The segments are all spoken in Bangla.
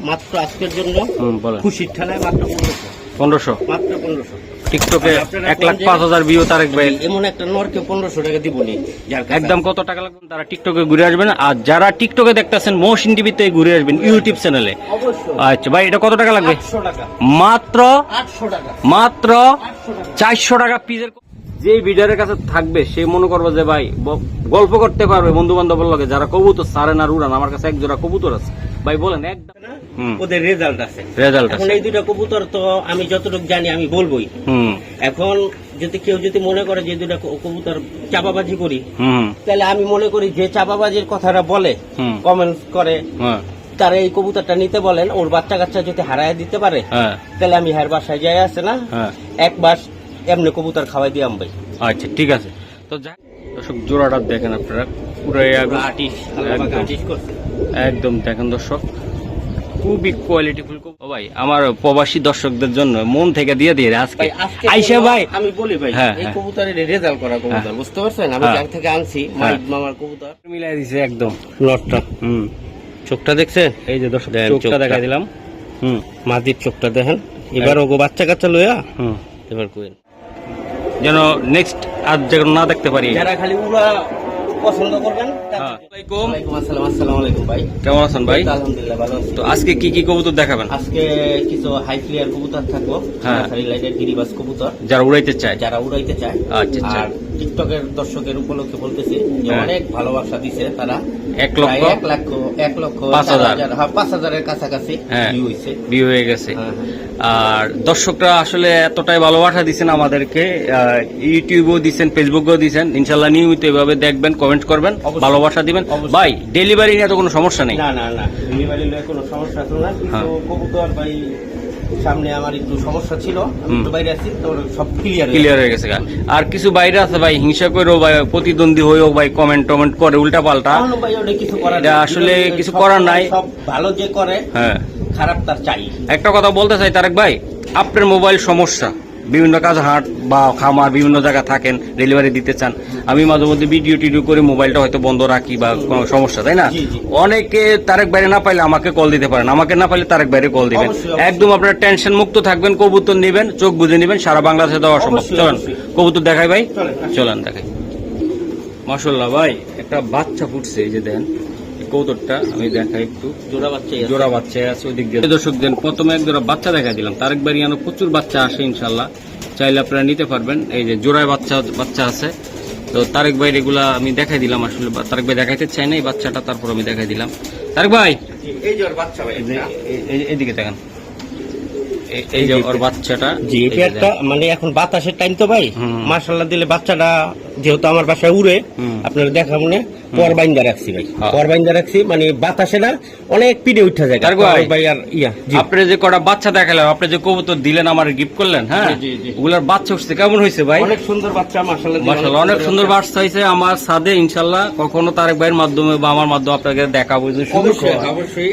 মাত্র আজকের জন্য খুশির ঠেলায় মাত্র 1500 মাত্র 1500 টিকটকে 1,05,000 ভিউ তারেক ভাই এমন একটা নরকে 1500 টাকা দিবনি একদম কত টাকা লাগবে তারা টিকটকে ঘুরে আসবেন আর যারা টিকটকে দেখতেছেন মহসিন টিভিতে ঘুরে আসবেন ইউটিউব চ্যানেলে আচ্ছা ভাই এটা কত টাকা লাগবে 800 টাকা মাত্র 800 টাকা মাত্র 400 টাকা পিসের যে ভিডিওর কাছে থাকবে সে মনে করবে যে ভাই গল্প করতে পারবে বন্ধু বান্ধবের লগে যারা কবুতর সারে না উড়ান আমার কাছে এক জোড়া কবুতর আছে ভাই বলেন একদম ওদের রেজাল্ট আছে এখন এই দুইটা কবুতর তো আমি যতটুকু জানি আমি বলবোই এখন যদি কেউ যদি মনে করে যে দুইটা কবুতর চাপাবাজি করি তাহলে আমি মনে করি যে চাপাবাজির কথাটা বলে কমেন্টস করে তারা এই কবুতরটা নিতে বলেন ওর বাচ্চা কাচ্চা যদি হারায় দিতে পারে তাহলে আমি হার বাসায় যাই আছে না এক মাস এমনি কবুতর খাওয়াই দিয়াম ভাই আচ্ছা ঠিক আছে তো দর্শক জোড়াটা দেখেন আপনারা পুরো একদম দেখেন দর্শক খুবই কোয়ালিটিফুল ভাই আমার প্রবাসী দর্শকদের জন্য মন থেকে দিয়ে দিয়ে আজকে আইসা ভাই আমি বলি ভাই এই কবুতরের রেজাল্ট করা কবুতর বুঝতে পারছেন আমি যার থেকে আনছি মামার কবুতর মিলাই দিছে একদম লটটা চোখটা দেখছেন এই যে দর্শক চোখটা দেখাই দিলাম মাদির চোখটা দেখেন এবার ওগো বাচ্চা কাচ্চা লইয়া এবার কইন যেন নেক্সট আর যেন না দেখতে পারি যারা খালি উড়া পছন্দ করবেন আসসালামু আলাইকুম ভাই কেমন আছেন ভাই আলহামদুলিল্লাহ ভালো আছি তো আজকে কি কি কবুতর দেখাবেন আজকে কিছু হাই ফ্লায়ার কবুতর থাকবো সারি লাইটের গিরিবাজ কবুতর যারা উড়াইতে চায় আচ্ছা আর টিকটকের দর্শকের উপলক্ষে বলতেছি যে অনেক ভালোবাসা দিছে তারা 1,05,000 এর কাছাকাছি ভিউ হয়ে গেছে আর দর্শকরা আসলে এতটাই ভালোবাসা দিচ্ছেন আমাদেরকে ইউটিউবেও দিচ্ছেন ফেসবুকেও দিচ্ছেন ইনশাল্লাহ নিয়মিত এভাবে দেখবেন কমেন্ট করবেন ভালোবাসা দিবেন ভাই ডেলিভারি নিয়ে তো কোনো সমস্যা নেই না ডেলিভারি নিয়ে কোনো সমস্যা ছিল না কিন্তু কবুতর ভাই সামনে আমার একটু সমস্যা ছিল আমি একটু বাইরে আছি তো সব ক্লিয়ার হয়ে গেছে আর কিছু বাইরে আছে ভাই হিংসা করেও ভাই প্রতিদ্বন্দ্বী হয়েও ভাই কমেন্ট করে উল্টা পাল্টা এটা আসলে কিছু করার নাই সব ভালো যে করে খারাপ তার চাই একটা কথা বলতে চাই তারেক ভাই আপনার মোবাইল সমস্যা বিভিন্ন কাজ হাট বা খামার বিভিন্ন জায়গা থাকেন ডেলিভারি দিতে চান আমি মাঝে মধ্যে ভিডিও টিডিও করে মোবাইলটা হয়তো বন্ধ রাখি বা কোনো সমস্যা তাই না অনেকে তারেক বাইরে না পাইলে আমাকে কল দিতে পারেন আমাকে না পাইলে তারেক বাইরে কল দিবেন একদম আপনারা টেনশন মুক্ত থাকবেন কবুতর নেবেন চোখ বুঝে নেবেন সারা বাংলাদেশে দেওয়া সম্ভব চলেন কবুতর দেখাই ভাই চলেন দেখাই মাশাআল্লাহ ভাই একটা বাচ্চা ফুটছে এই যে দেন কবুতরটা আমি দেখাই একটু জোড়া বাচ্চা আছে ওই দিক দিয়ে দর্শক দেন প্রথমে এক জোড়া বাচ্চা দেখা দিলাম তারেক বাড়ি প্রচুর বাচ্চা আসে ইনশাল্লাহ চাইলে আপনারা নিতে পারবেন এই যে জোড়ায় বাচ্চা আছে তো তারেক ভাই এগুলা আমি দেখাই দিলাম আসলে তারেক ভাই দেখাইতে চাই না এই বাচ্চাটা তারপর আমি দেখাই দিলাম তারেক ভাই এই যে বাচ্চা ভাই এইদিকে দেখেন এই যে ওর বাচ্চাটা জি এটা মানে এখন বাতাসের টাইম তো ভাই মাশাআল্লাহ দিলে বাচ্চাটা যেহেতু আমার বাসায় উড়ে আপনারা দেখা মনে পরবাইন্দা রাখছি ভাই পরবাইন্দা রাখছি মানে বাতাসে না অনেক পিড়ে উঠে যায় ভাই আর আপনি যে কটা বাচ্চা দেখালেন আপনি যে কবুতর দিলেন আমার গিফট করলেন হ্যাঁ ওগুলার বাচ্চা উঠছে কেমন হয়েছে ভাই অনেক সুন্দর বাচ্চা মাশাআল্লাহ অনেক সুন্দর বাচ্চা হয়েছে আমার সাথে ইনশাআল্লাহ কখনো তারেক ভাইয়ের মাধ্যমে বা আমার মাধ্যমে আপনাকে দেখাবো অবশ্যই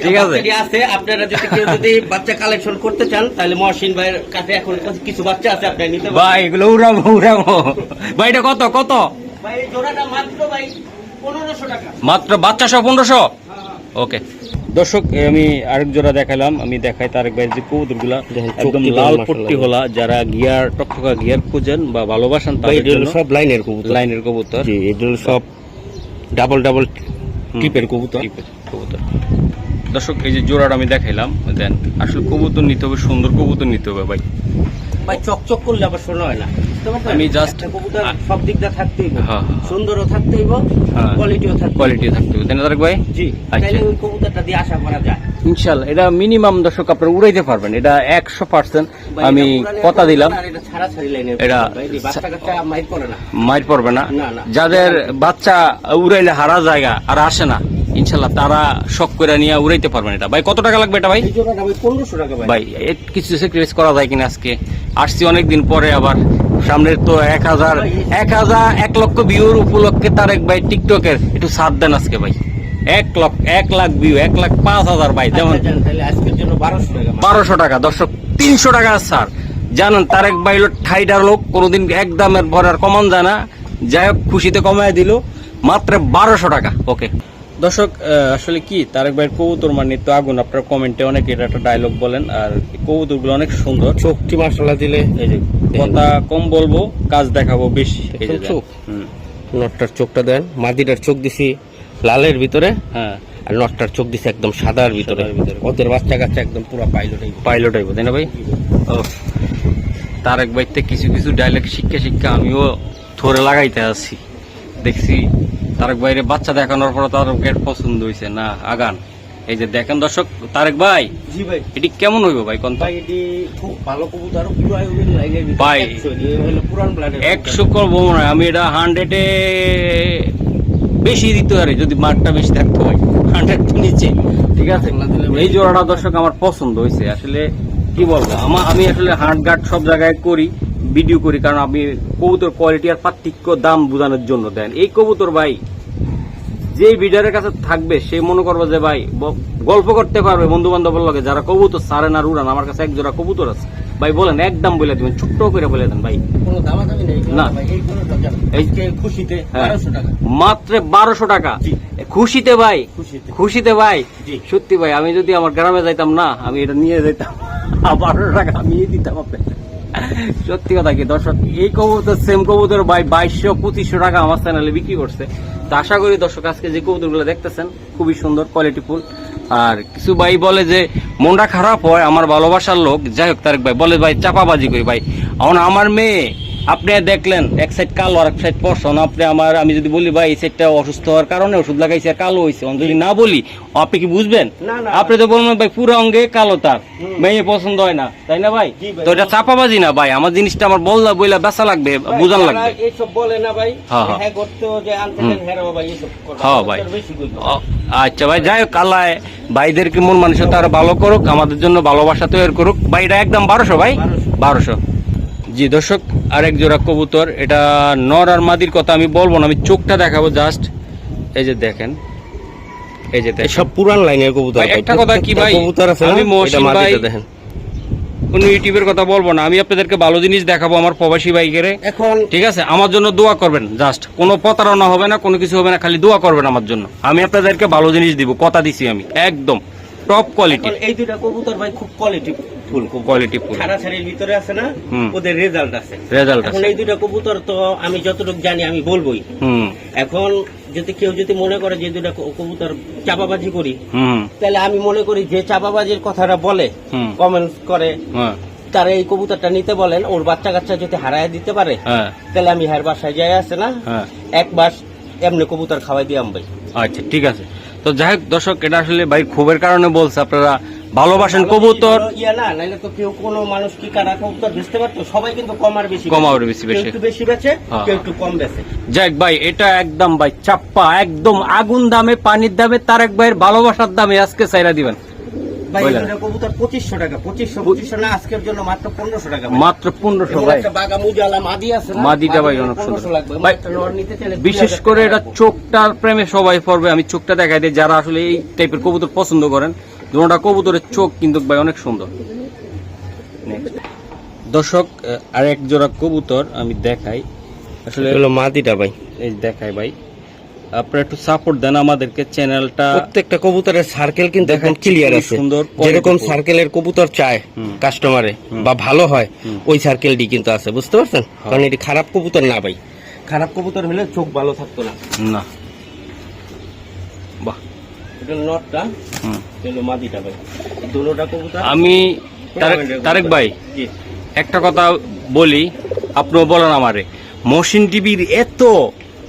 ঠিক আছে আপনারা যদি কেউ যদি বাচ্চা কালেকশন করতে চান তাহলে মহসিন ভাইয়ের কাছে এখন কিছু বাচ্চা আছে আপনি নিতে পারেন ভাই এগুলো উড়াবো ভাই এটা কত ভাই এই জোড়াটা মাত্র ভাই 1500 টাকা মাত্র বাচ্চা সহ 1500 ওকে দর্শক আমি আরেক জোড়া দেখালাম আমি দেখাই তারেক ভাই যে কবুতরগুলা একদম লাল পট্টি হলা যারা গিয়ার টকটকা গিয়ার খুঁজেন বা ভালোবাসেন তাদের জন্য সব লাইনের কবুতর জি এগুলো সব ডাবল টিপের কবুতর দর্শক এই যে জোড়াটা আমি দেখাইলাম দেন আসলে কবুতর নিতে হবে সুন্দর কবুতর নিতে হবে ভাই চকচক করলে আবার শোনা হয় না আমি জাস্ট কবুতর সব দিকটা থাকতেই সুন্দরও থাকতেই কোয়ালিটিও থাকতে হবে তাই না তারেক ভাই জি তাহলে ওই কবুতরটা দিয়ে আশা করা যায় ইনশাআল্লাহ এটা মিনিমাম দর্শক আপনারা উড়াইতে পারবেন এটা 100% আমি কথা দিলাম এটা মাইর পড়বে না যাদের বাচ্চা উড়াইলে হারা জায়গা আর আসে না ইনশাল্লাহ তারা শখ করে নিয়ে উড়াইতে পারবেন এটা ভাই কত টাকা লাগবে এটা ভাই 1500 টাকা ভাই কিছু স্যাক্রিফাইস করা যায় কিনা আজকে আসছি অনেকদিন পরে আবার সামনের তো 1 লক্ষ ভিউর উপলক্ষে তারেক ভাই টিকটকের একটু সাথ দেন আজকে ভাই 1 লাখ ভিউ 1,05,000 ভাই যেমন আজকের জন্য 1200 টাকা দর্শক 300 টাকা স্যার জানেন তারেক ভাই ঠাইডার লোক কোনোদিন একদমের ভর আর কমান যায় না যাই হোক খুশিতে কমায় দিল মাত্র 1200 টাকা ওকে দর্শক আসলে কি তারেক ভাইয়ের কবুতর মানে তো আগুন, আপনারা কমেন্টে অনেকে এটা একটা ডায়লগ বলেন, আর কবুতর গুলো অনেক সুন্দর। চোখটি মাশাআল্লাহ দিলে এই যে কথা কম বলবো, কাজ দেখাবো বেশি। এই যে চোখ, নটটার চোখটা দেন, মাদিটার চোখ দিছি লালের ভিতরে, হ্যাঁ, আর নটটার চোখ দিছে একদম সাদার ভিতরে। ওদের বাচ্চা কাচ্চা একদম পুরো পাইলট আইব, তাই না ভাই? ও তারেক ভাইতে কিছু কিছু ডায়লগ শিক্ষা আমিও ধরে লাগাইতে আছি। দেখছি তারেক ভাইয়ের বাচ্চা দেখানোর পর তারেকের পছন্দ হয়েছে না আগান। এই যে দেখেন দর্শক, তারেক ভাই জি ভাই, এটি কেমন হইব ভাই? কোন ভাই এটি খুব ভালো কবুতর, পুরো আইবেন লাইনের ভিতরে ভাই 100 হলো পুরান ব্লাডের 100 করবো মনে হয়। আমি এটা 100-এ বেশি দিতে পারি যদি মাঠটা বেশি থাকতো ভাই, 100 তো নিচে। ঠিক আছে, এই জোড়াটা দর্শক আমার পছন্দ হয়েছে। আসলে কি বলবো, আমি আসলে হাট গাট সব জায়গায় করি, ভিডিও করি, কারণ আমি কবুতর কোয়ালিটি আর পার্থক্য দাম বোঝানোর জন্য দেন। এই কবুতর ভাই যে ভিডিওর কাছে থাকবে সে মনে করবে যে ভাই গল্প করতে পারবে বন্ধু বান্ধবের লগে, যারা কবুতর সারেন আর উড়ান। আমার কাছে এক জোড়া কবুতর আছে ভাই, বলেন একদম বলে দিবেন, ছোট্ট করে বলে দেন ভাই। কোনো দামাদামি নেই না ভাই, এই কোনটা জান আজকে খুশিতে 1200 টাকা, মাত্র 1200 টাকা। জি। খুশিতে ভাই, খুশিতে খুশিতে ভাই। জি। সত্যি ভাই, আমি যদি আমার গ্রামে যাইতাম না, আমি এটা নিয়ে যেতাম, 1200 টাকা আমি দিতাম আপনাকে। সত্যি কথা কি দর্শক, এই কবুতর সেম কবুতর ভাই 2200-2500 টাকা আমার চ্যানেলে বিক্রি করছে। তো আশা করি দর্শক আজকে যে কবুতর গুলো দেখতেছেন খুবই সুন্দর, কোয়ালিটিফুল। আর কিছু ভাই বলে যে মনটা খারাপ হয়, আমার ভালোবাসার লোক, যাই হোক তারেক ভাই বলে ভাই চাপাবাজি করি ভাই। এখন আমার মেয়ে আপনি দেখলেন এক সাইড কালো আর এক সাইড পশন, আমি যদি বলি ভাই এই সাইডটা অসুস্থ হওয়ার কারণে ওষুধ লাগাইছে আর কালো হয়েছে, যদি না বলি আপনি কি বুঝবেন? না, না। আপনি তো বলবেন ভাই পুরো অঙ্গে কালো, তার মেয়ে পছন্দ হয় না, তাই না ভাই? জি ভাই। তো এটা চাপাবাজি না ভাই, আমার জিনিসটা আমার বইলা বেচা লাগবে, বুঝান যারা লাগবে। এইসব বলে না ভাই, হ্যাঁ, হ্যাঁ। হ্যাঁ করতে যে আনতেন হেরাও ভাই এইসব কথা। হ্যাঁ ভাই। বেশি কইলো। আচ্ছা ভাই, যাই হোক আল্লাহ ভাইদেরকে মন মানসিকতা আরো ভালো করুক, আমাদের জন্য ভালোবাসা তৈরি করুক ভাই। এটা একদম 1200 ভাই, 1200। জি দর্শক, আরেক জোড়া কবুতর, এটা নর আর মাদির কথা আমি বলবো না, আমি চোখটা দেখাবো জাস্ট। এই যে দেখেন, এই যে দেখেন সব পুরান লাইনের কবুতর ভাই। একটা কথা কি ভাই, কবুতর আছে আমি না, মহসিন এটা ভাই মাটিতে দেখেন। কোন ইউটিউবের কথা বলবো না, আমি আপনাদেরকে ভালো জিনিস দেখাবো আমার প্রবাসী ভাইকে। এখন ঠিক আছে, আমার জন্য দোয়া করবেন জাস্ট, কোনো প্রতারণা হবে না, কোনো কিছু হবে না, খালি দোয়া করবেন আমার জন্য। আমি আপনাদেরকে ভালো জিনিস দিব, কথা দিছি আমি, একদম টপ কোয়ালিটি। এই দুইটা কবুতর ভাই খুব কোয়ালিটি ফুল, কোয়ালিটি ফুল, ছাড়াছাড়ির ভিতরে আছে না, হুম। ওদের রেজাল্ট আছে। রেজাল্ট এখন আছে। এই দুইটা কবুতর তো আমি যতটুকু জানি আমি বলবোই। এখন যদি কেউ যদি মনে করে যে দুইটা কবুতর চাপাবাজি করি, তাহলে আমি মনে করি যে চাপাবাজির কথাটা বলে, কমেন্টস করে, তারা এই কবুতরটা নিতে বলেন। ওর বাচ্চা কাচ্চা যদি হারায় দিতে পারে, তাহলে আমি হার বাসায় যাই আছে না, একবার এমনি কবুতর খাওয়াই দিয়াম ভাই। আচ্ছা ঠিক আছে। তো যাই হোক দর্শক, এটা আসলে ভাই ক্ষোভের কারণে বলছে, আপনারা ভালোবাসেন কবুতর। ইয়া না, নাইলে তো কেউ কোনো মানুষ কি কারা কবুতর বেচতে পারতো? সবাই কিন্তু কম আর বেশি, কম আর বেশি কেউ একটু বেশি বেচে, কেউ একটু কম বেচে। যাক ভাই, এটা একদম ভাই চাপ্পা, একদম আগুন দামে, পানির দামে, তারেক ভাইয়ের ভালোবাসার দামে আজকে চাইরা দিবেন ভাই। এটা কবুতর 2500 টাকা, 2500 না, আজকের জন্য মাত্র 1500 টাকা, মাত্র 1500 ভাই। একটা বাগা মুজালা মাদি আছে না, মাদিটা ভাই অনেক সুন্দর 1500 লাগবে ভাই। নর নিতে চাইলে বিশেষ করে এটা চোখটার প্রেমে সবাই পড়বে, আমি চোখটা দেখাই দিই, যারা আসলে এই টাইপের কবুতর পছন্দ করেন। দুটোটা কবুতরের চোখ কিন্তু ভাই অনেক সুন্দর। দর্শক, আরেক জোড়া কবুতর আমি দেখাই, আসলে হলো মাদিটা ভাই। এই দেখাই ভাই, আপনারা একটু সাপোর্ট দেন আমাদেরকে, চ্যানেলটা। প্রত্যেকটা কবুতরের সার্কেল কিন্তু একদম দেখাচ্ছি, ক্লিয়ার খুবই আছে, সুন্দর, যেরকম quality সার্কেলের কবুতর চায় কাস্টমারে বা ভালো হয়, ওই সার্কেলটি কিন্তু আছে, বুঝতে পারছেন? কারণ এটি খারাপ কবুতর না ভাই, খারাপ কবুতর হলে চোখ ভালো থাকতো না। না বাহ, এটা নটটা, এটা মাদিটা ভাই, দুটোটা কবুতর। আমি তারেক ভাই জি। একটা কথা বলি, আপনিও বলেন আমারে, মহসিন টিভির এত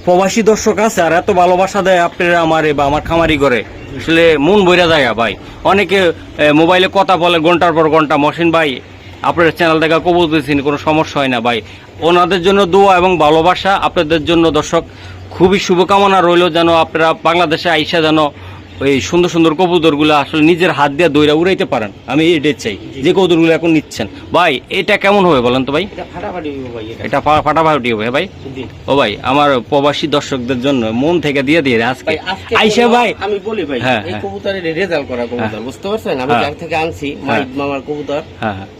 প্রবাসী দর্শক আছে আর এত ভালোবাসা দেয় আপনারা আমারে বা আমার খামারি করে, আসলে মন বইরা যায় ভাই। অনেকে মোবাইলে কথা বলে ঘন্টার পর ঘন্টা, মহসিন ভাই আপনার চ্যানেল দেখা কবুতর দিয়েছেন, কোনো সমস্যা হয় না ভাই। ওনাদের জন্য দোয়া এবং ভালোবাসা, আপনাদের জন্য দর্শক খুবই শুভকামনা রইল, যেন আপনারা বাংলাদেশে আইসা যেন ওই সুন্দর সুন্দর কবুতর গুলো আসলে নিজের হাত দিয়ে দইরা উড়াইতে পারেন, আমি এটাই চাই। যে কবুতর গুলো এখন নিচ্ছেন ভাই, এটা কেমন হবে বলেন তো ভাই? এটা ফাটাফাটি হবে ভাই, এটা ফাটাফাটি হবে ভাই। ও ভাই, আমার প্রবাসী দর্শকদের জন্য মন থেকে দিয়ে দিয়ে আজকে আইসা ভাই আমি বলি ভাই, এই কবুতরের রেজাল্ট করা কবুতর, বুঝতে পারছেন? আমি যার থেকে আনছি মাহিদ মামার কবুতর,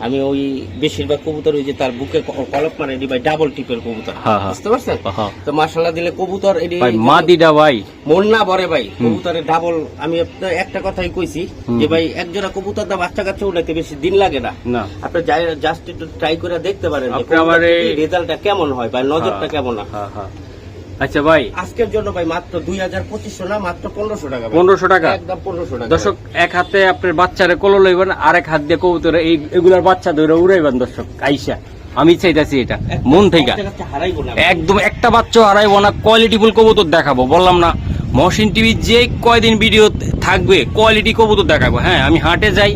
আমি ওই বেশিরভাগ কবুতর ওই যে তার বুকে কলপ মানে ভাই ডাবল টিপের কবুতর, বুঝতে পারছেন? তো মাশাআল্লাহ দিলে কবুতর এডি ভাই মাদিটা ভাই মন না ভরে ভাই, কবুতরের ডাবল। আমি আপনার একটা কথাই কইছি যে ভাই এক জোড়া কবুতর দা বাচ্চা কাচ্চা উঠাইতে বেশি দিন লাগে না, আপনি জাস্ট একটু ট্রাই করে দেখতে পারেন রেজাল্টটা কেমন হয় ভাই, নজরটা কেমন হয়। আচ্ছা ভাই, আজকের জন্য ভাই মাত্র 2500 না, মাত্র 1500 টাকা। 1500 টাকা একদম 1500 টাকা। দর্শক, এক হাতে আপনার বাচ্চারে কোলে লইবেন, আরেক হাত দিয়ে কবুতর এগুলার বাচ্চা ধরে উড়াইবেন। দর্শক আইসা আমি চাইতাছি এটা মন থেকে, একদম একটা বাচ্চা হারাইবো না, কোয়ালিটিফুল কবুতর দেখাবো। বললাম না, মহসিন টিভি যে কয়দিন ভিডিও থাকবে কোয়ালিটি কবুতর দেখাবো। হ্যাঁ, আমি হাটে যাই,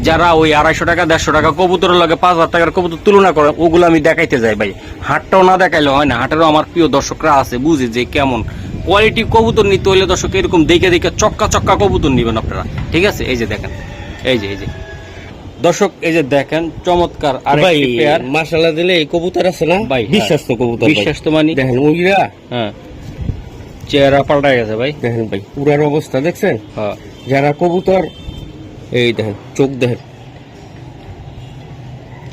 যারা ওই 250 টাকা 150 টাকা কবুতরের লগে 5000 টাকার কবুতর তুলনা করে, ওগুলো আমি দেখাইতে যাই ভাই। হাটটাও না দেখাইলে হয় না, হাটেরও আমার প্রিয় দর্শকরা আছে, বুঝে যে কেমন কোয়ালিটি কবুতর নিতে হইলে দর্শক এরকম দেখে দেখে চক্কা চক্কা কবুতর নিবেন আপনারা, ঠিক আছে? এই যে দেখেন, এই যে দর্শক, এই যে দেখেন চমৎকার আরেকটি পেয়ার। মাশাআল্লাহ দিলে এই কবুতর আছে না ভাই, বিশ্বাস্ত কবুতর, বিশ্বাস্ত মানে দেখেন উইরা, হ্যাঁ চেহারা পাল্টা গেছে ভাই, দেখেন ভাই উড়ার অবস্থা দেখছেন? হ্যাঁ, যারা কবুতর এই দেখেন চোখ দেখেন,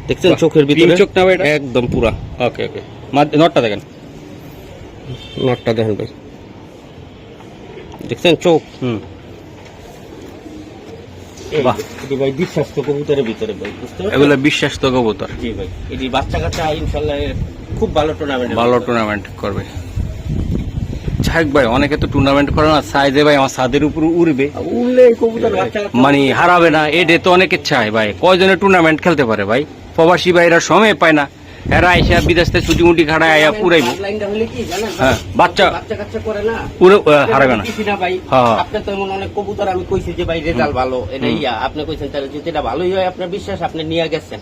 দেখছেন চোখের ভিতরে চোখ না ভাই, একদম পুরা। ওকে ওকে, নটটা দেখেন, নটটা দেখেন ভাই, দেখছেন চোখ। বাহ, এটি ভাই বিশ্বাস্ত কবুতরের ভিতরে ভাই, বুঝতে পারছেন? এগুলো বিশ্বাস্ত কবুতর। জি ভাই, এটি বাচ্চা কাচ্চা ইনশাআল্লাহ খুব ভালো টুর্নামেন্ট করবে। ছাক ভাই, অনেকে তো টুর্নামেন্ট করে না, সাইজে ভাই আমার ছাদের উপর উড়বে, উড়লে কবুতর বাচ্চা মানে হারাবে না, এটা তো অনেকে চায় ভাই। কয়জনে টুর্নামেন্ট খেলতে পারে ভাই? প্রবাসী ভাইরা সময় পায় না, এরা আইসা বিদেশ থেকে ছুটি মুটি খাড়ায় আয়া পুরাইবো। হ্যাঁ, বাচ্চা কাচ্চা করে না, পুরো হারাবে না ভাই। আপনি তো এমন অনেক কবুতর আমি কইছি যে ভাই রেজাল্ট ভালো, এটা ইয়া আপনি কইছেন, তাহলে যদি এটা ভালোই হয় আপনার বিশ্বাস, আপনি নিয়ে গেছেন,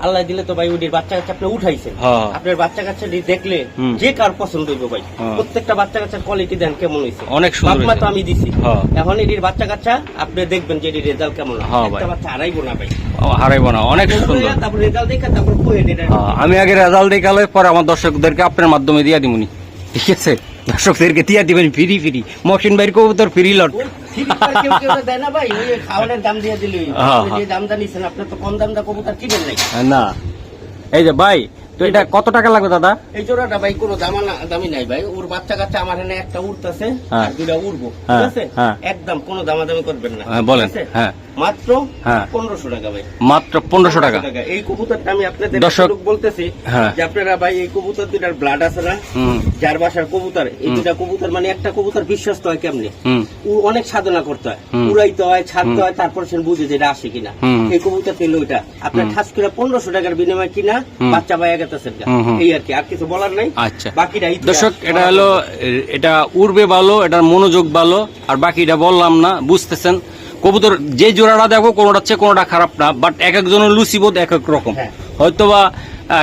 আল্লাহ দিলে তো ভাই ওদের বাচ্চা কাচ্চা আপনি উঠাইছেন। আপনার বাচ্চা কাচ্চা দেখলে যে কার পছন্দ হইব ভাই, প্রত্যেকটা বাচ্চা কাচ্চার কোয়ালিটি দেন কেমন হয়েছে, অনেক সুন্দর তো আমি দিছি। এখন এটির বাচ্চা কাচ্চা আপনি দেখবেন যে এটির রেজাল্ট কেমন হয়, একটা বাচ্চা হারাইবো না ভাই, হারাইবো না, অনেক সুন্দর। তারপর রেজাল্ট দেখা, তারপর আমি আগে রেজাল্ট দেখালে পরে আমার দর্শকদেরকে আপনার মাধ্যমে দিয়া দিবনি, ঠিক আছে? দর্শকদেরকে দিয়া দিবেন ফ্রি ফ্রি, মহসিন ভাইয়ের কবুতর ফ্রি লট। না, এই যে ভাই, তো এটা কত টাকা লাগবে দাদা? এই জোড়াটা ভাই কোনো দামি নাই ভাই, ওর বাচ্চা কাচ্চা আমার এখানে একটা উড়তেছে, দুইটা উড়বো, ঠিক আছে? একদম কোনো দামাদামি করবেন না, বলেন। হ্যাঁ, মাত্র 1500 টাকা ভাই, মাত্র 1500 টাকা। এই কবুতরটা আমি আপনাদের দর্শক বলতেছি যে আপনারা ভাই এই কবুতর দুটার ব্লাড আছে না, যার বাসার কবুতর, এই দুটা কবুতর মানে একটা কবুতর বিশ্বস্ত হয় কেমনে, অনেক সাধনা করতে হয়, উড়াইতে হয়, ছাড়তে হয়, তারপর সে বুঝে যে এটা আসে কিনা। এই কবুতর পেলে ওইটা আপনার খাস করে 1500 টাকার বিনিময়ে কিনা বাচ্চা পাইয়া গেছে, এই আর কি, আর কিছু বলার নাই। আচ্ছা বাকিটা দর্শক, এটা হলো, এটা উড়বে ভালো, এটার মনোযোগ ভালো, আর বাকিটা বললাম না, বুঝতেছেন? কবুতর যে জোড়াটা দেখো কোনোটা হচ্ছে কোনোটা খারাপ না, বাট এক একজনের লুচিবোধ এক এক রকম। হয়তোবা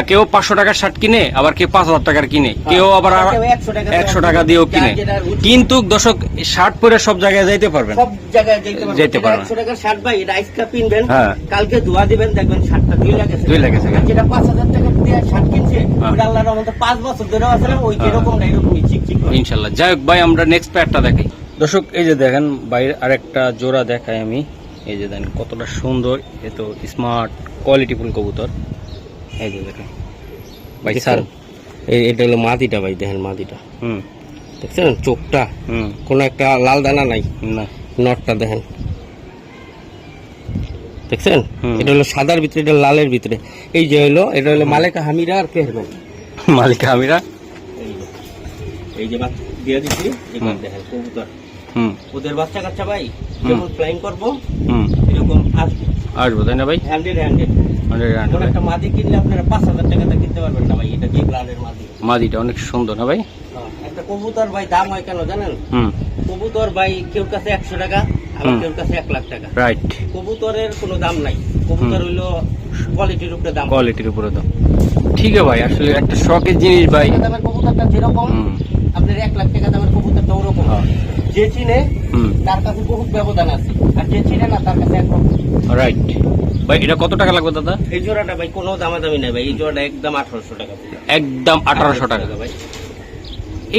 কেউ 500 টাকার শার্ট কিনে, আবার কেউ 5000 টাকার কিনে, কেউ আবার 100 টাকা দিয়েও কিনে। কিন্তু দর্শক, শার্ট পরে সব জায়গায় যাইতে পারবেন, সব জায়গায় যাইতে পারবেন। 100 টাকার শার্ট ভাই, এটা আজকে পিনবেন, কালকে ধোয়া দিবেন, দেখবেন শার্টটা 2 লাগেছে। যেটা 5000 টাকা দিয়ে শার্ট কিনছে, ওটা আল্লাহর রহমতে 5 বছর ধরে আছে না, ওই যেরকম না এরকমই চিকচিক ইনশাআল্লাহ। যাই হোক ভাই, আমরা নেক্সট প্যাডটা দেখাই। দর্শক এই যে দেখেন বাইরে আরেকটা জোড়া দেখাই আমি, এই যে দেখেন কতটা সুন্দর, এত স্মার্ট কোয়ালিটিফুল কবুতর। এই যে দেখেন ভাই, স্যার এটা হলো মাদিটা ভাই, দেখেন মাদিটা, দেখছেন চোখটা, কোনো একটা লাল দানা নাই, না নটটা দেখেন, দেখছেন? এটা হলো সাদার ভিতরে, এটা লালের ভিতরে। এই যে হলো, এটা হলো মালিকা হামিরা আর পেহরবান, মালিকা হামিরা। এই যে দিয়ে দিচ্ছি, দেখেন কবুতর, ওদের বাচ্চা কাচ্চা ভাই যেমন ফ্লাইং করবো এরকম আসবো, তাই না ভাই? 100 একটা মাদি কিনলে আপনারা 5000 টাকাতে কিনতে পারবেন না ভাই, এটা যে ব্লাডের মাদি। মাদিটা অনেক সুন্দর না ভাই? একটা কবুতর ভাই দাম হয় কেন জানেন? কবুতর ভাই কেউ কাছে 100 টাকা, আবার কেউ কাছে 1 লাখ টাকা। রাইট, কবুতরের কোনো দাম নাই, কবুতর হইলো কোয়ালিটির উপরে দাম, কোয়ালিটির উপরে দাম। ঠিক আছে ভাই, আসলে একটা শখের জিনিস ভাই, দামের কবুতরটা যেরকম আপনার 1 লাখ টাকা দামের কবুতরটা ওরকম। যে চিনে তার কাছে বহুত ব্যবধান আছে, আর যে চিনে না তার কাছে একদম। রাইট ভাই, এটা কত টাকা লাগবে দাদা? এই জোড়াটা ভাই কোনো দামাদামি নাই ভাই, এই জোড়াটা একদম 1800 টাকা। একদম 1800 টাকা ভাই।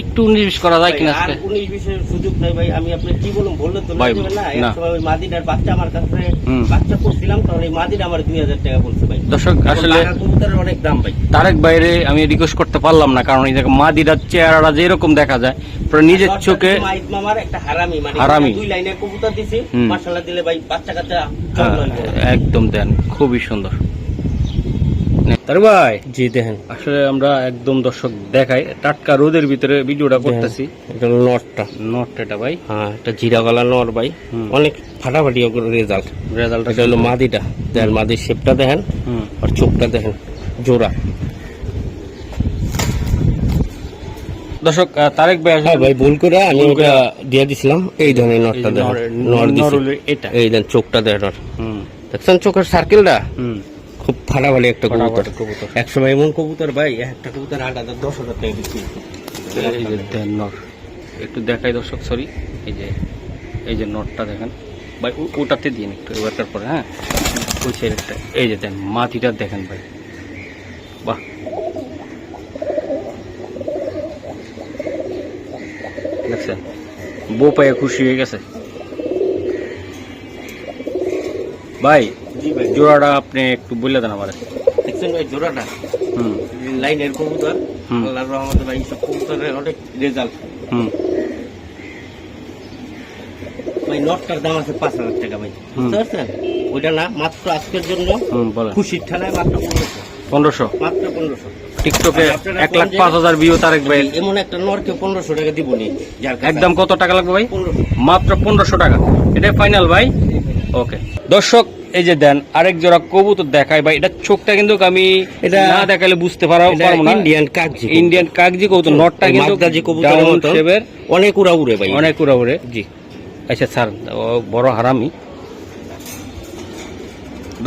একটু 19-20 করা যায় কিনা আজকে? 19-20 সুযোগ নাই ভাই, আমি আপনি কি বলুন বললে তো ভাই, দেবেন না। না। এক সময় ওই মাদিনার বাচ্চা আমার কাছে বাচ্চা করছিলাম, তখন এই মাদিনা আমার 2000 টাকা বলছে ভাই। দর্শক আসলে কবুতরের অনেক দাম ভাই। তারেক বাইরে আমি রিকোয়েস্ট করতে পারলাম না, কারণ এই জায়গায় মাদিরার চেহারাটা যেরকম দেখা যায় পুরো নিজের চোখে মাইদ মামার একটা হারামি, মানে হারামি। 2 লাইনের কবুতর দিছি, মাশাআল্লাহ দিলে ভাই বাচ্চা কাচ্চা একদম দেন, খুবই সুন্দর। তারেক ভাই, জি দেখেন আসলে আমরা একদম দর্শক দেখাই টাটকা রোদের ভিতরে ভিডিওটা করতেছি। এটা নটটা, নটটা ভাই, হ্যাঁ এটা জিরা গলা নর ভাই, অনেক ফাটাফাটি রেজাল্ট। এটা হলো মাদিটা, দেখেন মাদির শেপটা দেখেন, আর চোখটা দেখেন জোড়া। দর্শক তারেক ভাই হ্যাঁ ভাই, ভুল করে আমি ওটা দিয়ে দিছিলাম। এই ধরনের নটটা দেখেন, নর দিছি। এটা এই দেন চোখটা দেখেন, দেখছেন চোখের সার্কেলটা খুব ফাটাফাটি একটা কবুতর। একসময় এমন কবুতর ভাই, একটা কবুতর 8,000 10,000 টাকা দিচ্ছি। একটু দেখাই দর্শক, সরি, এই যে নটটা দেখেন ভাই, ওটাতে দিন একটু এবারটার পরে। হ্যাঁ, ওই সাইডটা এই যে দেন, মাটিটা দেখেন ভাই, বাহ, দেখছেন বউ পায়ে খুশি হয়ে গেছে ভাই। জোড়াটা আপনি একটু বলে দেন আমার। দেখছেন ভাই জোড়াটা, লাইনের কবুতর, আল্লাহর রহমতে ভাই সব কবুতরের অনেক রেজাল্ট। ভাই নটটার দাম আছে 5,000 টাকা ভাই, বুঝতে পারছেন? ওইটা না, মাত্র আজকের জন্য খুশির ঠেলায় মাত্র 1500, মাত্র 1500। টিকটকে 1,05,000 ভিউ তারেক ভাই। এমন একটা নরকে 1500 টাকা দিব নি। একদম কত টাকা লাগবে ভাই? মাত্র 1500 টাকা। এটাই ফাইনাল ভাই। ওকে দর্শক, এই যে দেন আরেক জোড়া কবুতর দেখায় ভাই। এটা চোখটা কিন্তু আমি এটা না দেখালে বুঝতে পারবো না। ইন্ডিয়ান কাগজি কবুতর, নটটা কিন্তু কবুতরের মতো অনেক উড়া উড়ে ভাই, অনেক উড়া উড়ে। জি আচ্ছা স্যার, বড় হারামি।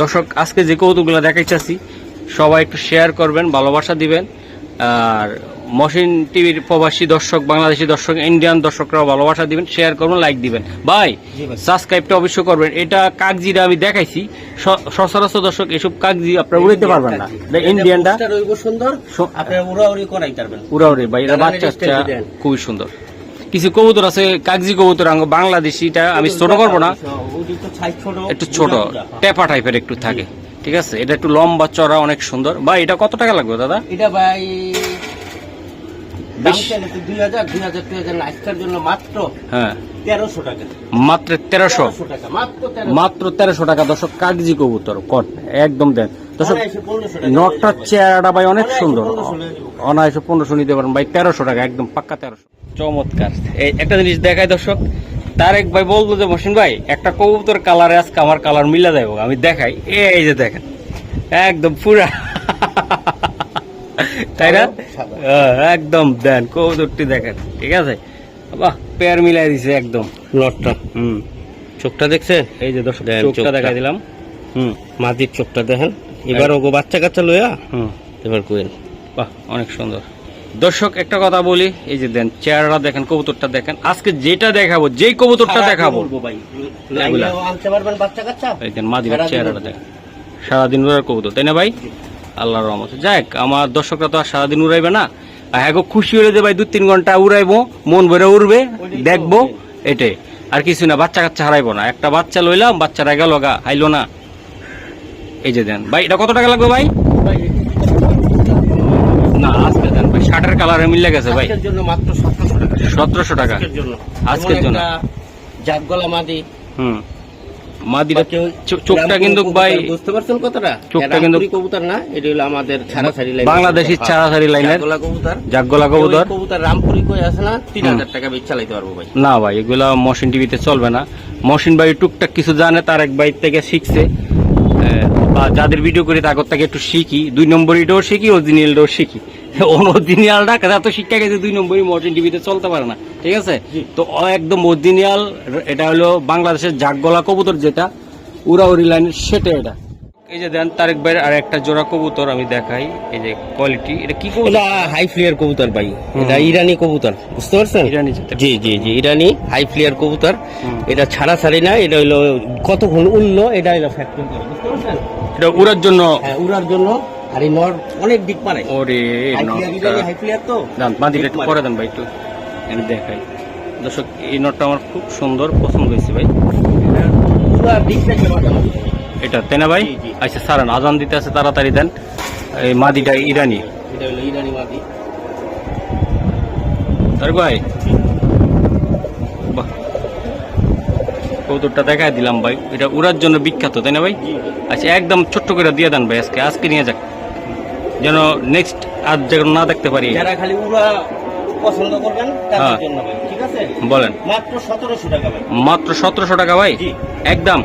দর্শক আজকে যে কবুতরগুলো দেখাইতেছি সবাই একটু শেয়ার করবেন, ভালোবাসা দিবেন। আর মহসিন টিভির প্রবাসী দর্শক, বাংলাদেশি দর্শক, ইন্ডিয়ান দর্শকরাও ভালোবাসা দিবেন, শেয়ার করবেন, লাইক দিবেন ভাই, সাবস্ক্রাইবটা অবশ্যই করবেন। এটা কাগজিটা আমি দেখাইছি, সচরাচর দর্শক এসব কাগজি আপনারা উড়াইতে পারবেন না। ইন্ডিয়ানটা সুন্দর, আপনারা উড়াউড়ি করাই পারবেন, উড়াউড়ি ভাই। এটা বাচ্চা খুবই সুন্দর। কিছু কবুতর আছে কাগজি কবুতর, বাংলাদেশিটা আমি ছোট করবো না, একটু ছোট টেপা টাইপের একটু থাকে, ঠিক আছে? এটা একটু লম্বা চড়া, অনেক সুন্দর ভাই। এটা কত টাকা লাগবে দাদা? এটা ভাই 2000 আজকের জন্য মাত্র 1300 টাকা, মাত্র 1300 টাকা, মাত্র 1300 টাকা। দর্শক কাগজি কবুতর একদম দেন দর্শক। নটটার চেহারাটা ভাই অনেক সুন্দর, অনায়াসে 1500 নিতে পারেন ভাই। 1300 টাকা, একদম পাক্কা 1300। চমৎকার। এই একটা জিনিস দেখায় দর্শক, তারেক ভাই বললো যে মহসিন ভাই একটা কবুতর কালারে আজকে আমার কালার মিলা যাবো, আমি দেখাই। এই যে দেখেন একদম পুরা, তাই না? একদম দেন কবুতরটি দেখেন, ঠিক আছে? বাহ, পেয়ার মিলাই দিছে একদম নটটা। চোখটা দেখছে, এই যে দর্শক চোখটা দেখাই দিলাম। মাটির চোখটা দেখেন। এবার ওগো বাচ্চা কাচ্চা লইয়া এবার কোয়েল, বাহ অনেক সুন্দর। দর্শক একটা কথা বলি, এই যে দেন চেহারাটা দেখেন, কবুতরটা দেখেন। আজকে যেটা দেখাবো, যেই কবুতরটা দেখাবো, মাদিরার চেহারাটা দেখেন, সারাদিন উড়ার কবুতর, তাই না ভাই? আল্লাহর রহমতে যাক, আমার দর্শকরা তো আর সারাদিন উড়াইবে না, হ্যাঁ খুশি হলে যে ভাই 2-3 ঘন্টা উড়াইবো, মন ভরে উড়বে, দেখবো, এটাই আর কিছু না। বাচ্চা কাচ্চা হারাইবো না। একটা বাচ্চা লইলাম, বাচ্চারা গেল গা, হাইলো না। এই যে দেন ভাই, এটা কত টাকা লাগবে ভাই? না আজকে দেন ভাই, শার্টের কালারে মিলে গেছে ভাই, মাত্র 1700 টাকা আজকের জন্য। জাতগলা মাদি, মাদিরা চোখটা কিন্তু ভাই, বুঝতে পারছেন কতটা? চোখটা কিন্তু কবুতর না, এটা হলো আমাদের ছাড়াছাড়ি লাইন, বাংলাদেশি ছাড়াছাড়ি লাইনের কবুতর। জাতগলা কবুতর, কবুতর রামপুরি কই আছে না, 3000 টাকা বেচ চালাইতে পারবো ভাই। না ভাই, এগুলা মহসিন টিভিতে চলবে না। মহসিন ভাই টুকটাক কিছু জানে, তার এক ভাই থেকে শিখছে, বা যাদের ভিডিও করে তাদের থেকে একটু শিখি। 2 নম্বরিটাও শিখি, অরিজিনালটাও শিখি। অরিজিনালটা এত শিক্ষা গেছে, 2 নম্বরই মহসিন টিভিতে চলতে পারে না, ঠিক আছে? তো একদম অরিজিনাল, এটা হলো বাংলাদেশের জাগগলা কবুতর, যেটা উড়াউড়ি লাইনের, সেটা এটা এই যে দেন তারেক ভাইয়ের আর একটা জোড়া কবুতর আমি দেখাই, এই যে কোয়ালিটি, এটা কি কবুতর? এটা হাই ফ্লেয়ার কবুতর ভাই, এটা ইরানি কবুতর, বুঝতে পারছেন? ইরানি জাতের। জি জি জি, ইরানি হাই ফ্লেয়ার কবুতর। এটা ছাড়া ছাড়ি না, এটা হলো কতক্ষণ উড়লো, এটা হলো ফ্যাক্টরি করে, বুঝতে পারছেন? এটা উড়ার জন্য। হ্যাঁ, উড়ার জন্য। আর এই নর অনেক দিক পারে। ওরে হাই ফ্লেয়ার তো। দান মাদিটা একটু করে দেন ভাই, একটু আমি দেখাই। দর্শক এই নটটা আমার খুব সুন্দর পছন্দ হয়েছে ভাই। পুরো দিক থেকে বাঁধানো। এটা তাই না ভাই? জি, জি। আচ্ছা সারান, আজান দিতে আছে, তাড়াতাড়ি দেন। এই মাদিটা ইরানি। এটা হলো ইরানি মাদি। তার ভাই বাহ, কবুতরটা দেখাই দিলাম ভাই, এটা উড়ার জন্য বিখ্যাত তাই না ভাই? আচ্ছা একদম ছোট্ট করে দিয়ে দেন ভাই, আজকে নিয়ে যাক, যেন নেক্সট আর যেন না দেখতে পারি। যারা খালি উড়া পছন্দ করবেন তাদের জন্য ভাই, ঠিক আছে? বলেন। মাত্র 1700 টাকা ভাই। মাত্র 1700 টাকা ভাই? জি। একদম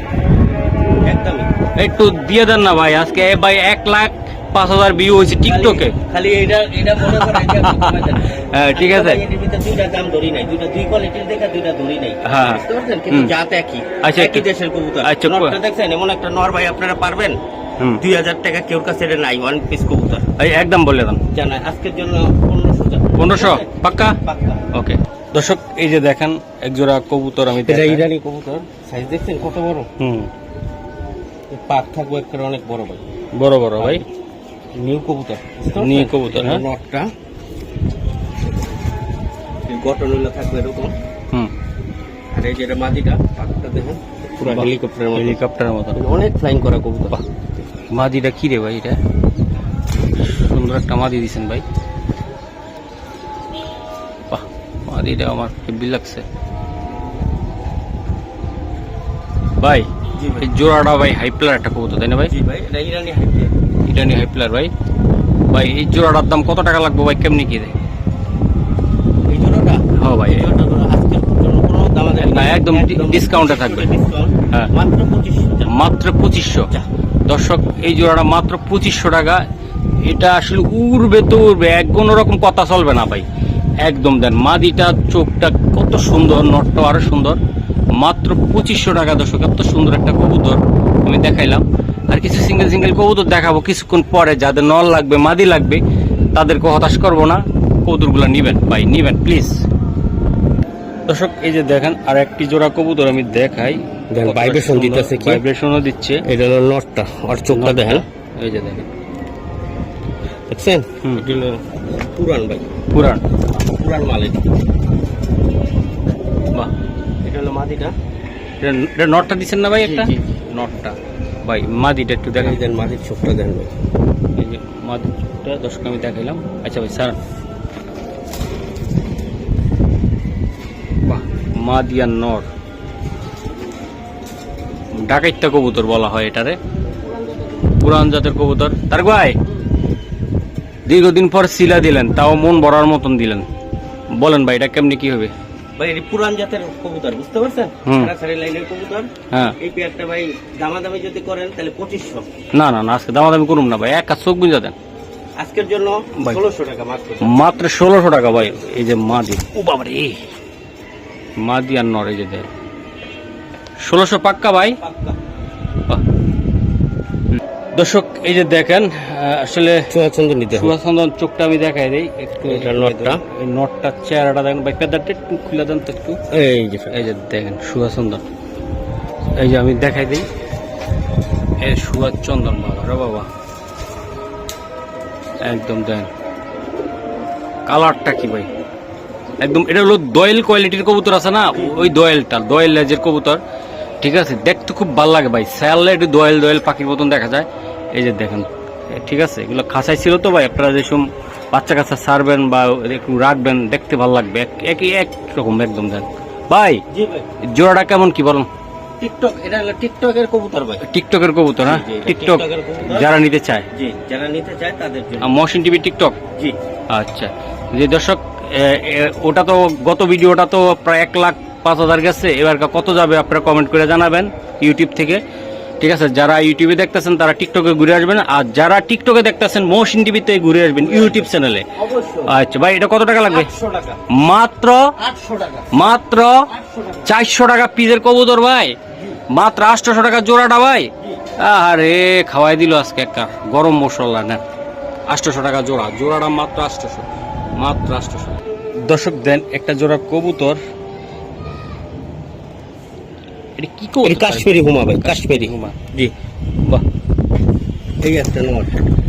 একদমই। একটু দিয়ে দেন না ভাই, আজকে ভাই 1,05,000 ভিউ হয়েছে টিকটকে। খালি এটা মনে করেন যে আপনি কমাই দেন। হ্যাঁ ঠিক আছে। এর ভিতরে দুইটা দাম ধরি নাই, দুই কোয়ালিটির দেখা দুইটা ধরি নাই, হ্যাঁ। বুঝতে পারছেন? কিন্তু জাত একই। আচ্ছা, একই দেশের কবুতর। আচ্ছা, নরটা দেখছেন, এমন একটা নর ভাই আপনারা পারবেন 2000 টাকা কেউর কাছে এটা নাই, ওয়ান পিস কবুতর। একদম বলে দেন। জানা আজকের জন্য 1500 টাকা। 1500 পাক্কা? পাক্কা। ওকে দর্শক এই যে দেখেন এক জোড়া কবুতর আমি এটা দেখাই। ইরানি কবুতর, সাইজ দেখছেন কত বড়? পাক থাকবে একটা অনেক বড় ভাই, বড় বড় ভাই, নিউ কবুতর। নিউ কবুতর, হ্যাঁ। নটটা গঠন হইলে থাকবে এরকম। আর এই যে মাদিটা, পাকটা দেখেন পুরো হেলিকপ্টারের মতো, অনেক ফ্লাইং করা কবুতর। মাদিটা কি রে ভাই? এটা সুন্দর একটা মাদি দিছেন ভাই, বাহ মাদিটা আমার হেভি লাগছে ভাই। এই জোড়াটা ভাই হাইপ্লার একটা কবুতর তাই না ভাই? জি ভাই, এটা ইরানি হাইপ্লার। ইরানি হাইপ্লার ভাই। ভাই এই জোড়াটার দাম কত টাকা লাগবে ভাই, কেমনি কি দেয়? এই জোড়াটা? হ্যাঁ ভাই, এই জোড়াটা তো আজকের জন্য কোনো দাম আছে না, একদম ডিসকাউন্টে থাকবে। হ্যাঁ। মাত্র 2500 টাকা। মাত্র 2500। দর্শক এই জোড়াটা মাত্র 2500 টাকা। এটা আসলে উড়বে তো উড়বে, কোনো রকম কথা চলবে না ভাই, একদম দেন। মাদিটা চোখটা কত সুন্দর, নটটা আরো সুন্দর, মাত্র 2500 টাকা। দর্শক এত সুন্দর একটা কবুতর আমি দেখাইলাম। আর কিছু সিঙ্গেল কবুতর দেখাবো কিছুক্ষণ পরে, যাদের নল লাগবে মাদি লাগবে তাদেরকে হতাশ করবো না, কবুতরগুলো নিবেন ভাই, নিবেন প্লিজ। দর্শক এই যে দেখেন আর একটি জোড়া কবুতর আমি দেখাই, ভাইব্রেশন দিতেছে, কি ভাইব্রেশনও দিচ্ছে। এটা হলো নটটা, আর চোখটা দেখেন, এই যে দেখেন, দেখছেন? এটা হলো পুরান ভাই, পুরান মাল এটা। বাহ, এটা হলো মাদিটা। এটা নটটা দিচ্ছেন না ভাই একটা? জি, জি। নটটা ভাই, মাদিটা একটু দেখেন, দেন মাদির চোখটা দেখেন ভাই, এই যে মাদির চোখটা দর্শক আমি দেখাইলাম। আচ্ছা ভাই স্যার, বাহ মাদিয়ার নর, ডাকাইত্যা কবুতর বলা হয় এটারে, পুরান জাতের কবুতর। তার ভাই দীর্ঘদিন পর শিলা দিলেন, তাও মন ভরার মতন দিলেন, বলেন ভাই এটা কেমনি কি হবে? ভাই এটা পুরান জাতের কবুতর, বুঝতে পারছেন? সারি লাইনের কবুতর। হ্যাঁ, এই পেয়ারটা ভাই দামাদামি যদি করেন তাহলে 2500। না না না, আজকে দামাদামি করুন না ভাই, এক কাজ চোখ বুঝা দেন আজকের জন্য ভাই। 1600 টাকা মাত্র। মাত্র 1600 টাকা ভাই। এই যে মাদি, ও বাবারে, মাদি আর নর, এই যে দেন 1600 পাক্কা ভাই। পাক্কা। বাহ। দর্শক এই যে দেখেন আসলে সুয়াচন্দ্র নিতে হবে। সুভাষচন্দ্রন চোখটা আমি দেখাই দিই একটু, এটা নটটা। এই নটটার চেহারাটা দেখেন ভাই, পেদারটা একটু খুলে দেন তো একটু। এই যে দেখেন সুভাষচন্দ্রন, এই যে আমি দেখাই দিই, এই সুভাষচন্দ্রন, বাবা রে বাবা, একদম দেন কালারটা কি ভাই, একদম এটা হলো দোয়েল কোয়ালিটির কবুতর আছে না, ওই দোয়েল লেজের কবুতর, ঠিক আছে, দেখতে খুব ভালো লাগে ভাই, স্যারলে একটু দোয়েল পাখির মতন দেখা যায়। এই যে দেখেন, ঠিক আছে, এগুলো খাঁচাই ছিল তো ভাই, আপনারা যেসব বাচ্চা কাচ্চা ছাড়বেন বা একটু রাখবেন, দেখতে ভালো লাগবে, একই এক রকম একদম দেন ভাই। জি ভাই, জোড়াটা কেমন কি বলুন? টিকটক, এটা হলো টিকটকের কবুতর ভাই। টিকটকের কবুতর, হ্যাঁ, জি, এটা টিকটক টিকটকের কবুতর। যারা নিতে চায়, জি, যারা নিতে চায় তাদের জন্য। Mohsin TV TikTok. জি, আচ্ছা, যে দর্শক ওটা তো গত ভিডিওটা তো প্রায় 1,05,000 গেছে, এবার কত যাবে আপনারা কমেন্ট করে জানাবেন ইউটিউব থেকে, ঠিক আছে? যারা ইউটিউবে দেখতেছেন তারা টিকটকে ঘুরে আসবেন, আর যারা টিকটকে দেখতেছেন মহসিন টিভিতে ঘুরে আসবেন ইউটিউব চ্যানেলে। অবশ্যই। আচ্ছা ভাই, এটা কত টাকা লাগবে? 800 টাকা। মাত্র 800 টাকা। মাত্র 400 টাকা পিসের কবুতর ভাই, মাত্র 800 টাকা জোড়াটা ভাই। আরে খাওয়াই দিল আজকে একটা গরম মশলা না 800 টাকা জোড়া, জোড়াটা মাত্র 800, মাত্র 800। দর্শক দেন একটা জোড়া কবুতর, এটা কি কবুতর? কাশ্মীরি হুমা ভাই, কাশ্মীরি হুমা। জি, বাহ, এই একটা নর।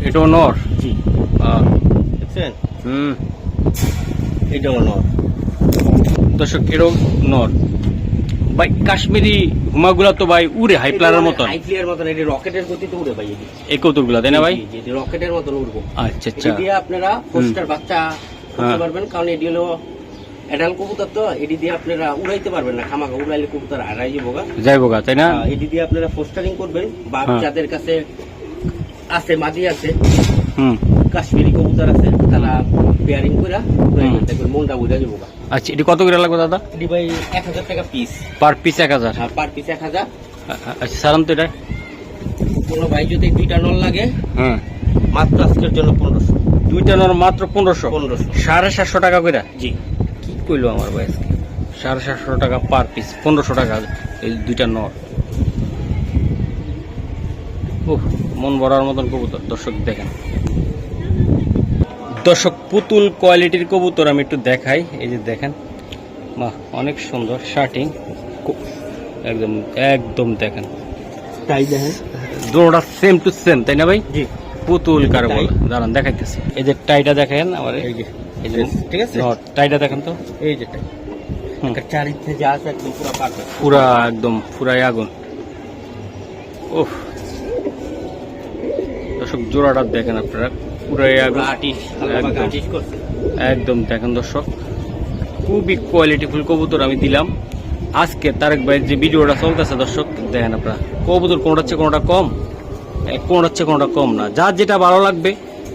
এটাও নর? জি, আহ, দেখছেন, হুম। এটাও নর। দর্শক এটাও নর। ভাই কাশ্মীরি হুমাগুলা তো ভাই উড়ে হাই প্লারের মতন, হাই ফ্লায়ার মতন, এটা রকেটের গতিতে উড়ে ভাই। এই কবুতরগুলা তাই না ভাই? জি, জি, রকেটের মতন উড়বো। আচ্ছা আচ্ছা। এটি দিয়ে আপনারা পোস্টার বাচ্চা করতে পারবেন, কারণ এটি হলো অ্যাডাল্ট কবুতর, তো এটি দিয়ে আপনারা উড়াইতে পারবেন না, খামাখা উড়াইলে কবুতর হারাই যাবো গা, তাই না? এটি দিয়ে আপনারা পোস্টারিং করবেন, বা যাদের কাছে আছে মাদি আছে, কাশ্মীরি কবুতর আছে, তারা পেয়ারিং করে দেখবেন মনটা উড়ে যাবো গা। আচ্ছা, এটি কত করে লাগবে দাদা? এটি ভাই 1000 টাকা পিস। Per piece 1000? হ্যাঁ, পার পিস 1000। আচ্ছা, সারান তো এটা কোনো ভাই যদি 2টা নল লাগে, হ্যাঁ, মাত্র আজকের জন্য 1500। 2টা নর মাত্র 1500? 1500। 750 টাকা করে? জি। কি কইলো আমার ভাই, 750 টাকা পার পিস, 1500 টাকা এই 2টা নর। ওহ, মন ভরার মতন কবুতর। দর্শক দেখেন, দর্শক পুতুল কোয়ালিটির কবুতর আমি একটু দেখাই। এই যে দেখেন, বাহ, অনেক সুন্দর শার্টিং, একদম একদম দেখেন, তাই দেখেন, দুটোটা সেম টু সেম তাই না ভাই? জি। পুতুল কার বলে, দাঁড়ান দেখাইতেছি। এই যে টাইটা দেখেন আমার, এই যে ঠিক আছে, টাইটা দেখেন তো, এই যে টাই, চারিদিকে যা আছে একদম পুরো পারফেক্ট, পুরা একদম পুরাই আগুন। ওহ, দর্শক জোড়াটা দেখেন আপনারা, পুরাই আগুন, একদম দেখেন দর্শক, খুবই কোয়ালিটিফুল কবুতর আমি দিলাম আজকে। তারেক ভাইয়ের যে ভিডিওটা চলতেছে দর্শক দেখেন আপনারা, কবুতর কোনোটা হচ্ছে কোনোটা কম, কোনোটা হচ্ছে কোনোটা কম না। যার যেটা ভালো লাগবে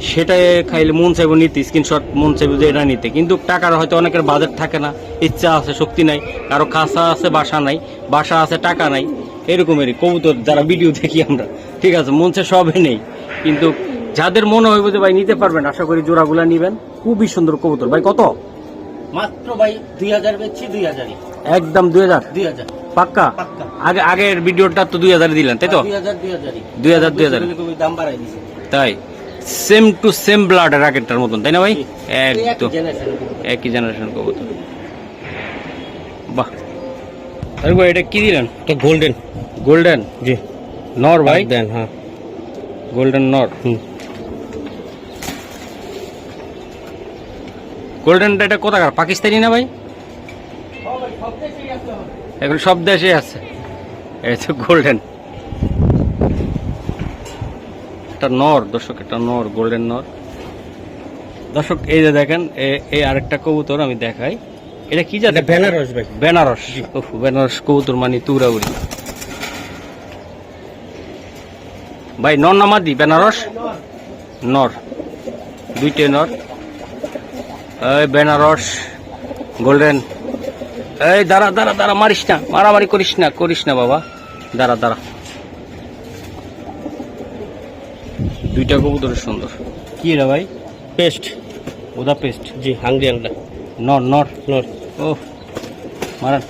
সেটাই খাইলে মন চাইব নিতে, স্ক্রিনশট মন চাইব যে এটা নিতে, কিন্তু টাকার হয়তো অনেকের বাজেট থাকে না, ইচ্ছা আছে শক্তি নাই, কারো খাসা আছে বাসা নাই, বাসা আছে টাকা নাই, এরকমেরই কবুতর যারা ভিডিও দেখি আমরা, ঠিক আছে, মন চাই সবই নেই, কিন্তু যাদের মনে হইব যে ভাই নিতে পারবেন, আশা করি জোড়াগুলা নিবেন। খুবই সুন্দর কবুতর। ভাই কত? মাত্র ভাই 2000 বেচছি, 2000 একদম 2000? 2000 পাক্কা? আগের ভিডিওটা তো 2000 দিলেন তাই তো? 2000 দাম বাড়াই দিছে। তাই সেম টু সেম ব্লাড রাকেটটার মতন তাই না ভাই? একদম একই জেনারেশন কবুতর। বাহ, আরে ভাই এটা কি দিলেন? এটা গোল্ডেন। গোল্ডেন? জি, নর ভাই? দেন, হ্যাঁ, গোল্ডেন নর। গোল্ডেনটা এটা কোথাকার? পাকিস্তানি না ভাই? এখন সব দেশে আছে। এই তো গোল্ডেন, একটা নর দর্শক, একটা নর, গোল্ডেন নর। দর্শক এই যে দেখেন, এই আরেকটা কবুতর আমি দেখাই, এটা কি জাত? বেনারস ভাই। বেনারস? বেনারস কবুতর মানে তুরাউরি। ভাই নর না মাদি? বেনারস নর, দুইটাই নর। এই বেনারস গোল্ডেন, এই দাঁড়া দাঁড়া দাঁড়া, মারিস না, মারামারি করিস না বাবা, দাঁড়া দাঁড়া। দুইটা কবুতর সুন্দর। কি রে ভাই? পেস্ট, ওদা পেস্ট? জি, হাঙ্গরিয়ানটা। নর নর নর। ও, মারান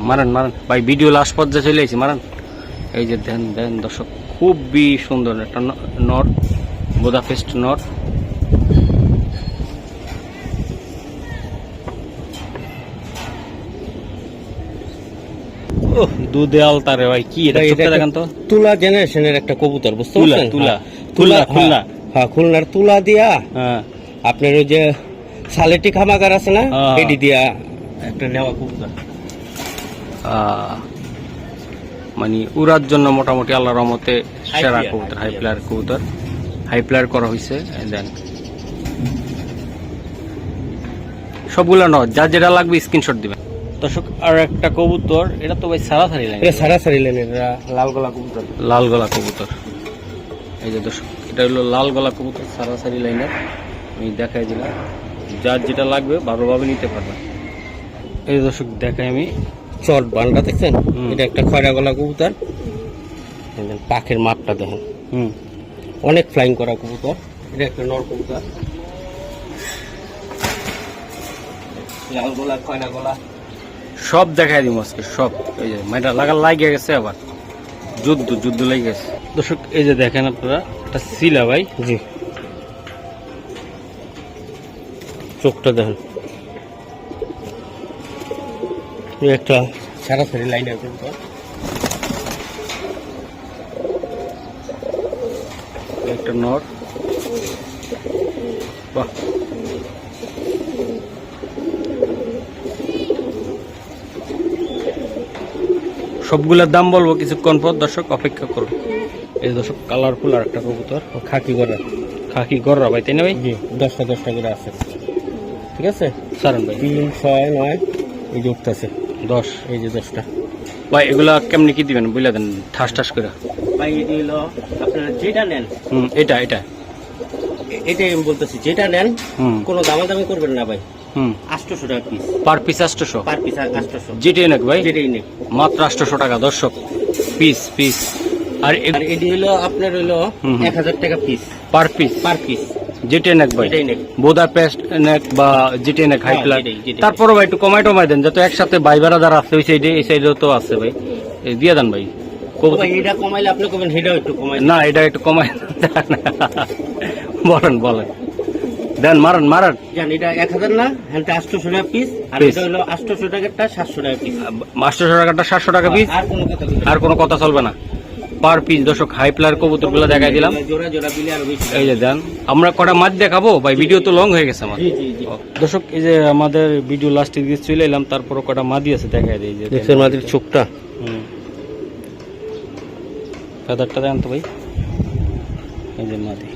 মারান মারান ভাই, ভিডিও লাস্ট পর্যায়ে চলে এসেছি, মারান। এই যে দেন দেন দর্শক, খুবই সুন্দর একটা নর, বোদা পেস্ট নর। দুধে আলতারে ভাই, কি এটা? দেখেন তো, তুলা জেনারেশনের একটা কবুতর, বুঝতে তুলা পারছেন? তুলা তুলা, খুলনা? হ্যাঁ, খুলনার তুলা দিয়া, হ্যাঁ, আপনার ওই যে সালেটি খামাগার আছে না, হ্যাঁ। এটি দিয়া একটা নেওয়া কবুতর। মানে উড়ার জন্য মোটামুটি আল্লাহর রহমতে সেরা player, কবুতর, high হাই প্লেয়ার কবুতর, হাই প্লেয়ার করা হয়েছে। দেন সবগুলো নয়, যার যেটা লাগবে স্ক্রিনশট দিবেন দর্শক। আর একটা কবুতর, এটা তো ভাই সারাসারি লাইন, এটা সারাসারি লাইনের লাল গলা কবুতর। লাল গলা কবুতর। এই যে দর্শক, এটা হলো লাল গলা কবুতর, সারাসারি লাইনের। আমি দেখাই দিলাম, যার যেটা লাগবে ভালোভাবে নিতে পারবেন। এই যে দর্শক দেখাই আমি, চট বানটা দেখছেন, এটা একটা খয়রা গলা কবুতর, পাখের মাপটা দেখেন, অনেক ফ্লাইং করা কবুতর। এটা একটা নর কবুতর, লাল গলা, খয়রা গলা, সব দেখাই দিব আজকে সব। এই যে মাইটা লাগা লাগিয়ে গেছে আবার, যুদ্ধ লেগে গেছে দর্শক। এই যে দেখেন আপনারা একটা সিলা ভাই, জি চোখটা দেখেন, একটা সারাসারি লাইন আছে, একটা নর। বাহ, সবগুলোর দাম বলবো কিছুক্ষণ পর, দর্শক অপেক্ষা করুন। এই দর্শক কালারফুল আর একটা কবুতর, খাকি গররা ভাই, তাই না ভাই? জি 10টা করে আছে, ঠিক আছে সারেন ভাই। 3, 6, 9 এই যে উঠতেছে 10, এই যে 10টা ভাই। এগুলা কেমনি কি দিবেন বুঝলে দেন, ঠাস করে ভাই। এটি হলো আপনারা যেটা নেন, এটা এটাই আমি বলতেছি, যেটা নেন কোনো দামাদামি করবেন না ভাই। 800 টাকা piece, per piece 800, per piece 800, যেটাই নাকি ভাই, যেটাই নেই মাত্র 800 টাকা দর্শক, পিস। আর আর এটি হলো আপনার হলো 1000 টাকা পিস, পার পিস যেটাই নাকি ভাই, যেটাই নেই বোদা পেস্ট নেক বা যেটাই নাকি হাই প্লাস। যেটাই। তারপরে ভাই একটু কমাই দেন, যাতে একসাথে ভাই বেড়া যারা আছে ওই সাইডে, এই সাইডেও তো আছে ভাই, এই দিয়ে দেন ভাই। ভাই এটা কমাইলে আপনি কমেন, সেটাও একটু কমাই না, এটা একটু কমাই বলেন দেন, মারান জান। এটা 1000 না, হ্যাঁ 800 টাকা পিস, আর এটা হলো 800 টাকাটা 700 টাকা পিস, 800 টাকাটা 700 টাকা পিস, আর কোনো কথা আর কোনো কথা চলবে না, পার পিস। দর্শক হাই প্লার কবুতর গুলো দেখাই দিলাম, জোড়া দিলে আর বেশি। এই যে দেন, আমরা কটা মাছ দেখাবো ভাই, ভিডিও তো লং হয়ে গেছে আমার। জি দর্শক এই যে আমাদের ভিডিও লাস্টের দিকে চলে এলাম, তারপর কটা মাদি আছে দেখাই দিই। যে দেখছেন মাদির চোখটা, ফেদারটা দেন তো ভাই। এই যে মাদি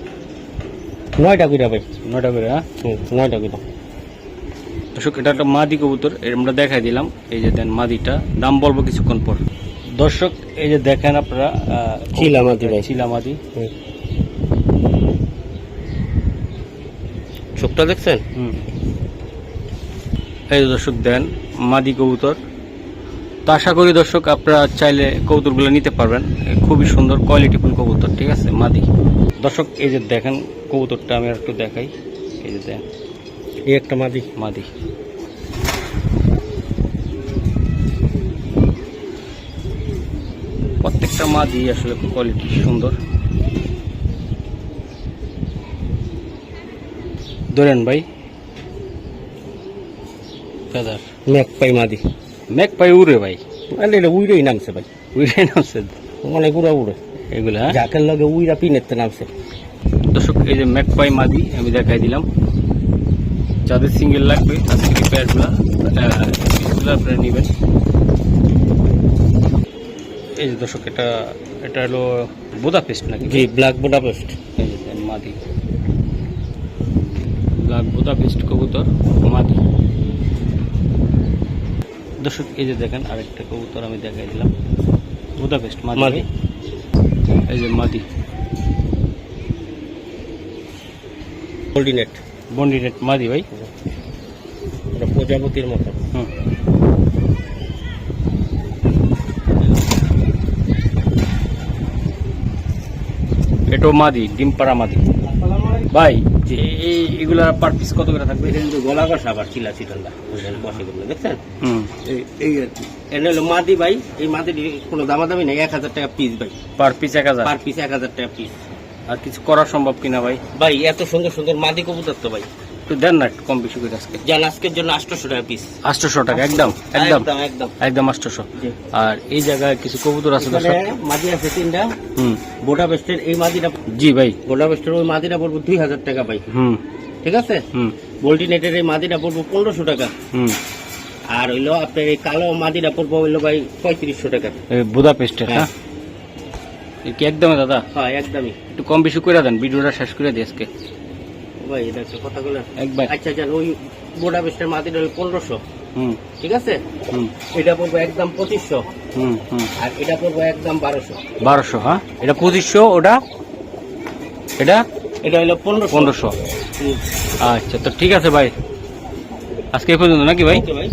9টা কইরা ভাই, 9টা করে, হ্যাঁ 9টা কইরা। দর্শক এটা একটা মাদি কবুতর, আমরা দেখাই দিলাম। এই যে দেন মাদিটা, দাম বলবো কিছুক্ষণ পর। দর্শক এই যে দেখেন আপনারা, চিলা মাদি ভাই, চিলা মাদি, চোখটা দেখছেন। এই যে দর্শক দেন মাদি কবুতর। তো আশা করি দর্শক আপনারা চাইলে কবুতরগুলো নিতে পারবেন, খুবই সুন্দর কোয়ালিটিফুল কবুতর, ঠিক আছে মাদি। দর্শক এই যে দেখেন কবুতরটা আমি একটু দেখাই, এই যে দেন এই একটা মাদি, প্রত্যেকটা মাদি আসলে কোয়ালিটি সুন্দর। ধরেন ভাই, ফেদার ম্যাক পাই উড়ে ভাই, এটা উইরেই নামছে ভাই, অনেক উড়ে এগুলা যাকের লগে উইরা পিনেতে নামছে। দর্শক এই যে ম্যাকপাই মাদি আমি দেখাই দিলাম। যাদের সিঙ্গেল লাগবে তাদের এই প্যাডগুলো আপনারা নেবেন। এই যে দর্শক এটা হলো বুদাপেস্ট নাকি? জি ব্ল্যাক বুদাপেস্ট। এই যে মাদি, ব্ল্যাক বুদাপেস্ট কবুতর মাদি। দর্শক এই যে দেখেন আরেকটা কবুতর আমি দেখাই দিলাম, বুদাপেস্ট মাদি। এই যে মাদি বন্ডিনেট মাদি ভাই, এটা প্রজাপতির মতো। এটাও মাদি, ডিম পাড়া মাদি ভাই। এগুলা পার পিস কত করে থাকবে? গলা কষা আবার চিলা চিটান্ডা বসে দেখছেন, এই আর কি। এটা হলো মাদি ভাই, এই মাদির কোনো দামাদামি নেই, 1000 টাকা পিস ভাই, পার পিস 1000, পার পিস 1000 টাকা পিস। আর কিছু করা সম্ভব কিনা ভাই? ভাই এত সুন্দর সুন্দর মাদি কবুতর তো ভাই, একটু দেন না, একটু কম বেশি করে আজকে। জান আজকের জন্য 800 টাকা পিস। 800 টাকা একদম একদম একদম একদম 800। আর এই জায়গায় কিছু কবুতর আছে দর্শক, মাদি আছে 3টা। বোডাপেস্টের এই মাদিটা, জি ভাই, বোডাপেস্টের ওই মাদিটা পড়বো 2000 টাকা ভাই, ঠিক আছে। বোল্টিনেটের এই মাদিটা পড়বো 1500 টাকা। আর হইলো আপনার এই কালো মাদিটা পড়বো হইলো ভাই 3500 টাকা। বুদাপেস্টের, হ্যাঁ কি একদমই দাদা? হ্যাঁ একদমই, একটু কম বেশি করে দেন, ভিডিওটা শেষ করে দিই আজকে ভাই। এটা একটা কথাগুলো একবার। আচ্ছা জান, ওই বোডাপেস্টের মাদিটা হলো 1500, ঠিক আছে। এটা পড়বো একদম 2500, আর এটা পড়বো একদম 1200। হ্যাঁ এটা 2500, ওটা এটা হলো 1500। আচ্ছা তো ঠিক আছে ভাই, আজকে এই পর্যন্ত নাকি ভাই? ভাই